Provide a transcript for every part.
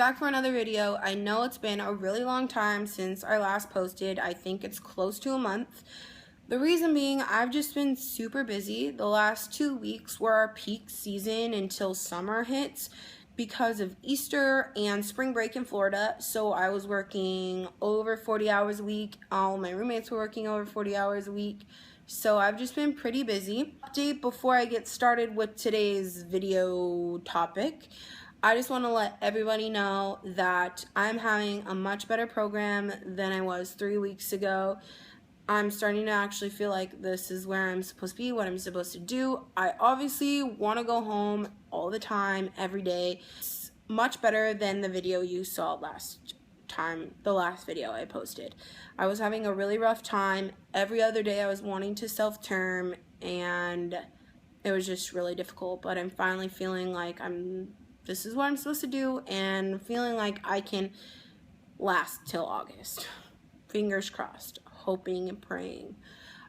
Back for another video. I know it's been a really long time since I last posted. I think it's close to a month. The reason being, I've just been super busy. The last 2 weeks were our peak season until summer hits because of Easter and spring break in Florida. So I was working over 40 hours a week. All my roommates were working over 40 hours a week. So I've just been pretty busy. Update before I get started with today's video topic. I just want to let everybody know that I'm having a much better program than I was 3 weeks ago. I'm starting to actually feel like this is where I'm supposed to be, what I'm supposed to do. I obviously want to go home all the time, every day. It's much better than the video you saw last time, the last video I posted. I was having a really rough time. Every other day I was wanting to self-term and it was just really difficult, but I'm finally feeling like this is what I'm supposed to do and feeling like I can last till August. Fingers crossed, hoping and praying.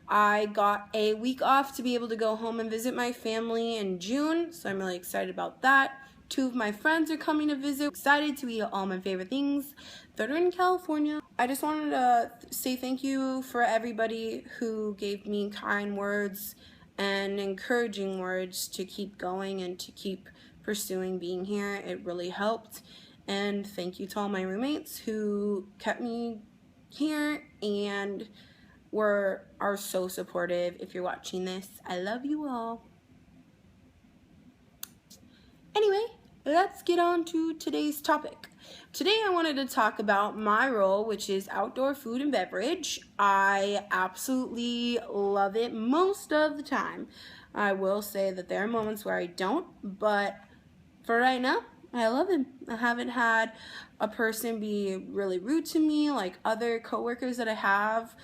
I got a week off to be able to go home and visit my family in June, so I'm really excited about that. 2 of my friends are coming to visit. Excited to eat all my favorite things that are in California. I just wanted to say thank you for everybody who gave me kind words and encouraging words to keep going and to keep pursuing being here. It really helped. And thank you to all my roommates who kept me here and are so supportive. If you're watching this, I love you all. Anyway, let's get on to today's topic. Today I wanted to talk about my role, which is outdoor food and beverage. I absolutely love it most of the time. I will say that there are moments where I don't, but for right now, I love it. I haven't had a person be really rude to me like other coworkers that I have.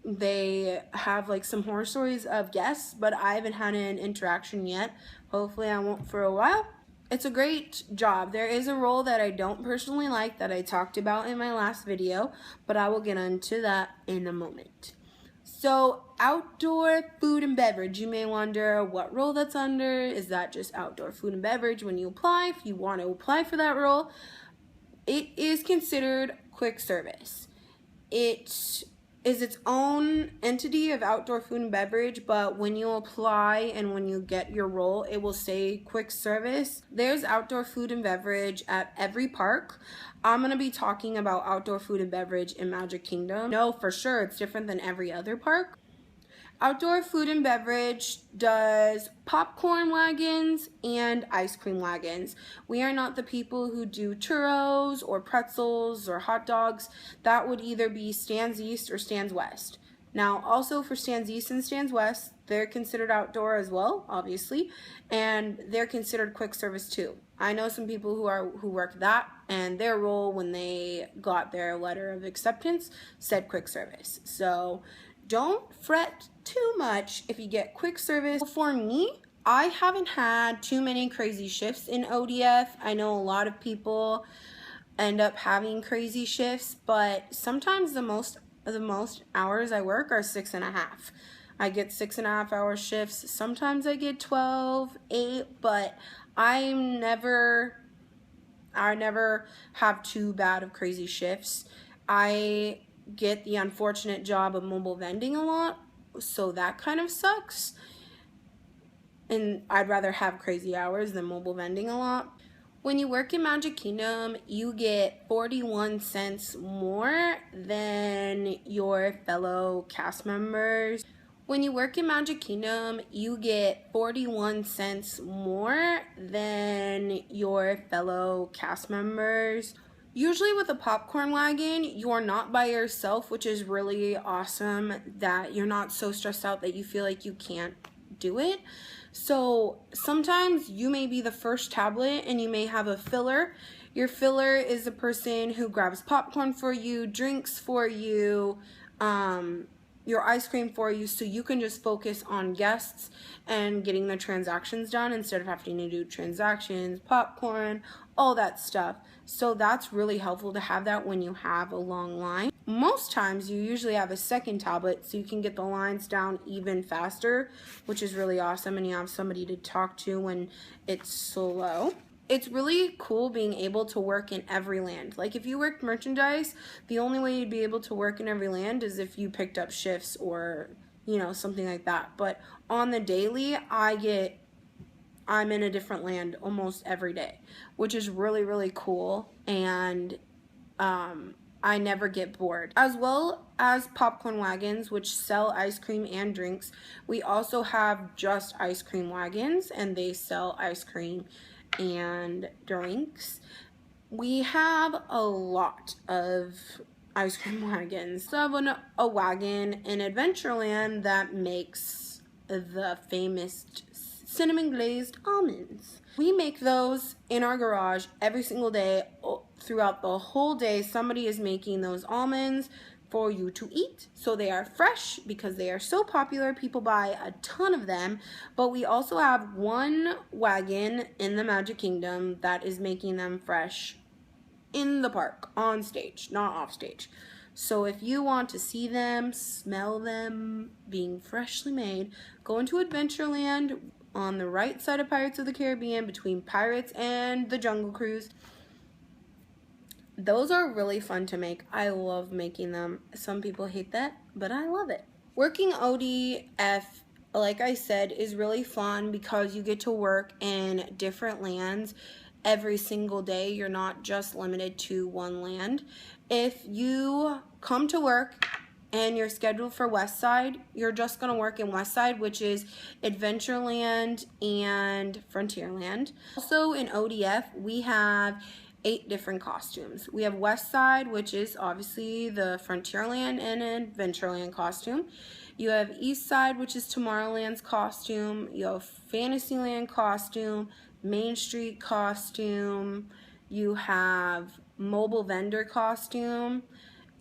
They have like some horror stories of guests, but I haven't had an interaction yet. Hopefully I won't for a while. It's a great job. There is a role that I don't personally like that I talked about in my last video, but I will get into that in a moment. So outdoor food and beverage, you may wonder what role that's under. Is that just outdoor food and beverage when you apply? If you want to apply for that role, it is considered quick service. It is its own entity of outdoor food and beverage, but when you apply and when you get your role, it will say quick service. There's outdoor food and beverage at every park. I'm going to be talking about outdoor food and beverage in Magic Kingdom. No, for sure, it's different than every other park. Outdoor food and beverage does popcorn wagons and ice cream wagons. We are not the people who do churros or pretzels or hot dogs. That would either be Stands East or Stands West. Now, also for Stands East and Stands West, they're considered outdoor as well, obviously, and they're considered quick service too. I know some people who work that, and their role when they got their letter of acceptance said quick service. So don't fret too much if you get quick service. For me, I haven't had too many crazy shifts in ODF. I know a lot of people end up having crazy shifts, but sometimes the most hours I work are 6.5. I get 6.5 hour shifts. Sometimes I get 12, 8, but I never have too bad of crazy shifts. I get the unfortunate job of mobile vending a lot, so that kind of sucks. And I'd rather have crazy hours than mobile vending a lot. When you work in Magic Kingdom, you get 41 cents more than your fellow cast members. When you work in Magic Kingdom, you get 41 cents more than your fellow cast members. Usually with a popcorn wagon, you're not by yourself, which is really awesome that you're not so stressed out that you feel like you can't do it. So sometimes you may be the first tablet and you may have a filler. Your filler is the person who grabs popcorn for you, drinks for you, your ice cream for you, so you can just focus on guests and getting the transactions done instead of having to do transactions, popcorn, all that stuff. So that's really helpful to have that when you have a long line. Most times you usually have a second tablet so you can get the lines down even faster, which is really awesome, and you have somebody to talk to when it's slow. it's really cool being able to work in every land. Like if you worked merchandise, the only way you'd be able to work in every land is if you picked up shifts or, you know, something like that. But on the daily, I'm in a different land almost every day, which is really, really cool. And I never get bored. As well as popcorn wagons, which sell ice cream and drinks, we also have just ice cream wagons, and they sell ice cream and drinks. We have a lot of ice cream wagons. So I have a wagon in Adventureland that makes the famous cinnamon glazed almonds. We make those in our garage every single day. Throughout the whole day, somebody is making those almonds for you to eat. So they are fresh because they are so popular. People buy a ton of them. But we also have one wagon in the Magic Kingdom that is making them fresh in the park, on stage, not off stage. So if you want to see them, smell them being freshly made, go into Adventureland on the right side of Pirates of the Caribbean, between Pirates and the Jungle Cruise. Those are really fun to make. I love making them. Some people hate that, but I love it. Working ODF, like I said, is really fun because you get to work in different lands every single day. You're not just limited to one land. If you come to work and you're scheduled for West Side, you're just going to work in West Side, which is Adventureland and Frontierland. Also in ODF, we have 8 different costumes. We have West Side, which is obviously the Frontierland and Adventureland costume. You have East Side, which is Tomorrowland's costume. You have Fantasyland costume, Main Street costume. You have Mobile Vendor costume,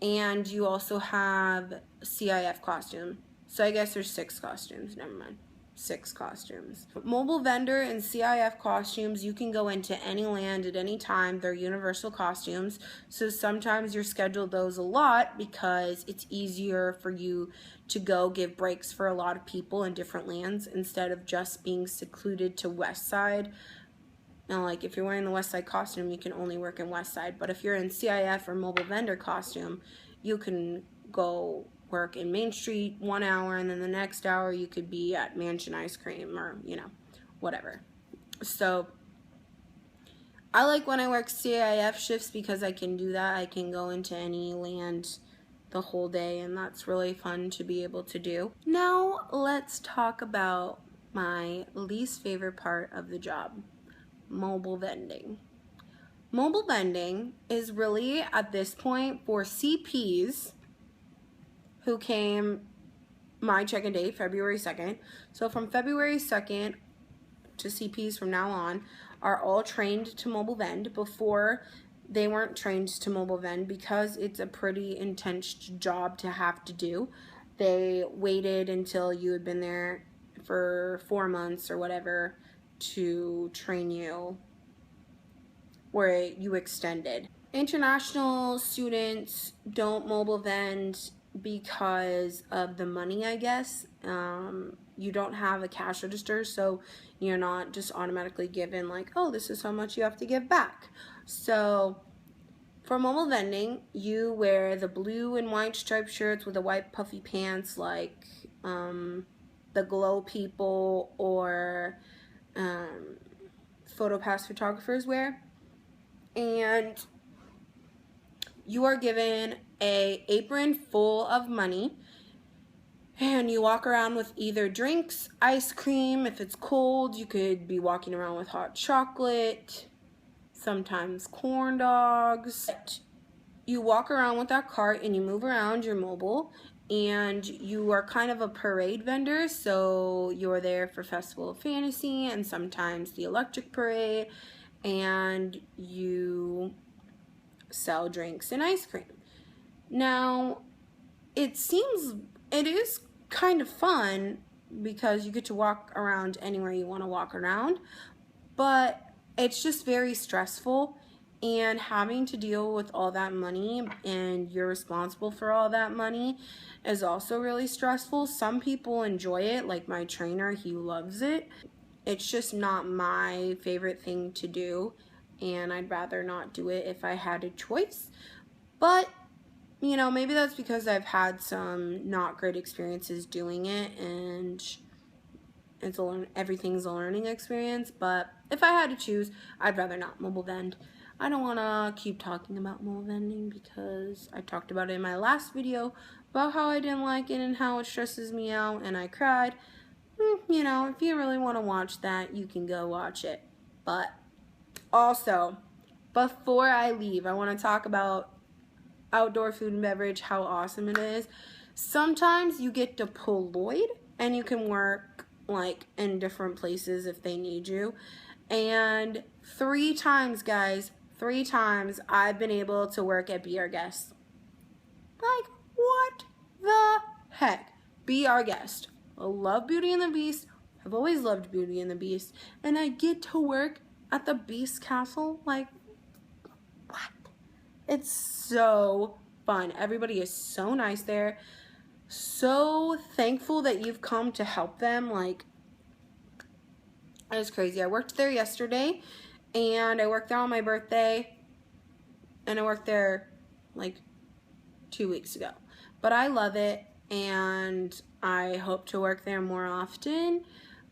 and you also have CIF costume. So I guess there's 6 costumes, never mind. 6 costumes. Mobile Vendor and CIF costumes, you can go into any land at any time. They're universal costumes. So sometimes you're scheduled those a lot because it's easier for you to go give breaks for a lot of people in different lands instead of just being secluded to West Side. Now, like if you're wearing the West Side costume, you can only work in West Side. But if you're in CIF or Mobile Vendor costume, you can go work in Main Street 1 hour, and then the next hour you could be at Mansion Ice Cream or, you know, whatever. So I like when I work CIF shifts because I can do that. I can go into any land the whole day, and that's really fun to be able to do. Now let's talk about my least favorite part of the job, mobile vending. Mobile vending is really, at this point, for CPs who came my check-in date, February 2nd. So from February 2nd to CPs from now on are all trained to mobile vend. Before, they weren't trained to mobile vend because it's a pretty intense job to have to do. They waited until you had been there for 4 months or whatever to train you, where you extended. International students don't mobile vend because of the money, I guess. You don't have a cash register, so you're not just automatically given like, oh, this is how much you have to give back. So for mobile vending, you wear the blue and white striped shirts with the white puffy pants like the Glow people or PhotoPass photographers wear. And you are given an apron full of money, and you walk around with either drinks, ice cream. If it's cold, you could be walking around with hot chocolate, sometimes corn dogs. You walk around with that cart and you move around, you're mobile, and you are kind of a parade vendor. So you're there for Festival of Fantasy and sometimes the Electric Parade, and you sell drinks and ice cream. Now, it is kind of fun because you get to walk around anywhere you want to walk around, but it's just very stressful, and having to deal with all that money and you're responsible for all that money is also really stressful. Some people enjoy it, like my trainer, he loves it. it's just not my favorite thing to do, and I'd rather not do it if I had a choice. But you know, maybe that's because I've had some not great experiences doing it, and everything's a learning experience. But if I had to choose, I'd rather not mobile vend. I don't want to keep talking about mobile vending because I talked about it in my last video about how I didn't like it and how it stresses me out and I cried. You know, if you really want to watch that, you can go watch it. But also, before I leave, I want to talk about outdoor food and beverage, how awesome it is. Sometimes you get deployed and you can work like in different places if they need you. And 3 times, guys, 3 times I've been able to work at Be Our Guest. Like, what the heck? Be Our Guest. I love Beauty and the Beast. I've always loved Beauty and the Beast. And I get to work at the Beast Castle. Like, what? It's so fun. Everybody is so nice there. So thankful that you've come to help them. Like, it was crazy. I worked there yesterday, and I worked there on my birthday, and I worked there like 2 weeks ago. But I love it, and I hope to work there more often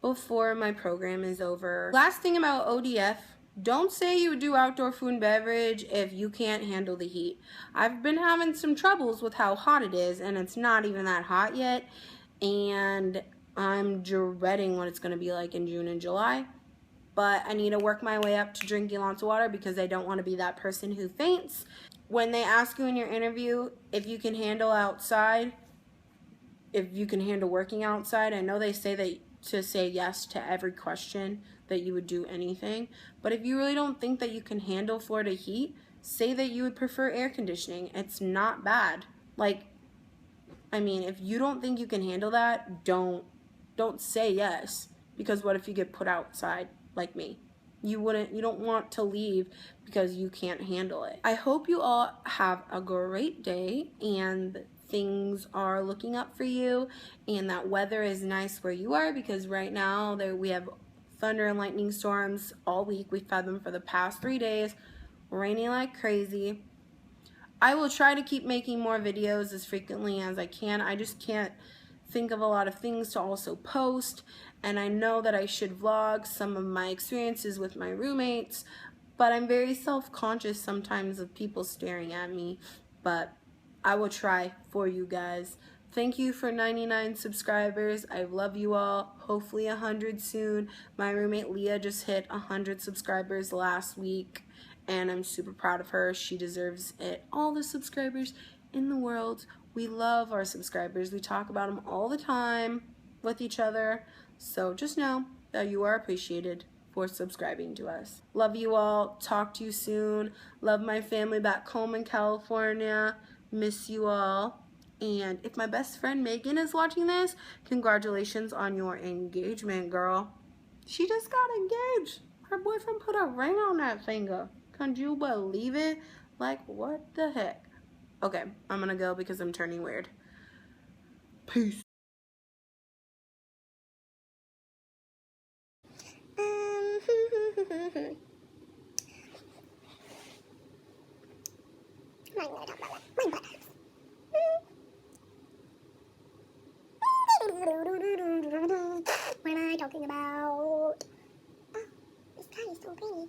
before my program is over. Last thing about ODF, don't say you do outdoor food and beverage if you can't handle the heat. I've been having some troubles with how hot it is, and it's not even that hot yet, and I'm dreading what it's going to be like in June and July. But I need to work my way up to drinking lots of water because I don't want to be that person who faints. When they ask you in your interview if you can handle outside, if you can handle working outside, I know they say that to say yes to every question, that you would do anything. But if you really don't think that you can handle Florida heat, say that you would prefer air conditioning. It's not bad. Like, I mean, if you don't think you can handle that, don't say yes. Because what if you get put outside like me? You don't want to leave because you can't handle it. I hope you all have a great day and things are looking up for you and that weather is nice where you are, because right now we have thunder and lightning storms all week. We've had them for the past 3 days, raining like crazy. I will try to keep making more videos as frequently as I can. I just can't think of a lot of things to also post, and I know that I should vlog some of my experiences with my roommates, but I'm very self-conscious sometimes of people staring at me. But I will try for you guys. Thank you for 99 subscribers. I love you all. Hopefully 100 soon. My roommate Leah just hit 100 subscribers last week, and I'm super proud of her. She deserves it. All the subscribers in the world. We love our subscribers. We talk about them all the time with each other. So just know that you are appreciated for subscribing to us. Love you all. Talk to you soon. Love my family back home in California. Miss you all. And if my best friend Megan is watching this, congratulations on your engagement, girl. She just got engaged. Her boyfriend put a ring on that finger. Can you believe it? Like, what the heck? Okay, I'm gonna go because I'm turning weird. Peace. What am I talking about? Oh, this guy is so pretty.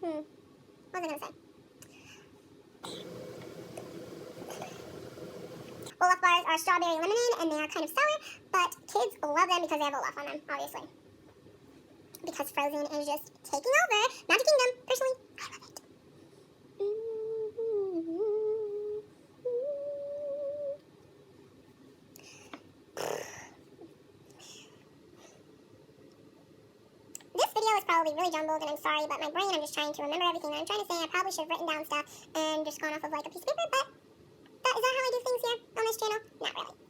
What was I gonna say? Olaf bars are strawberry lemonade, and they are kind of sour, but kids love them because they have Olaf on them, obviously. Because Frozen is just taking over Magic Kingdom. Personally, I love it. This video is probably really jumbled, and I'm sorry, but my brain, I'm just trying to remember everything that I'm trying to say. I probably should have written down stuff and just gone off of like a piece of paper, but is that how I do things here on this channel? Not really.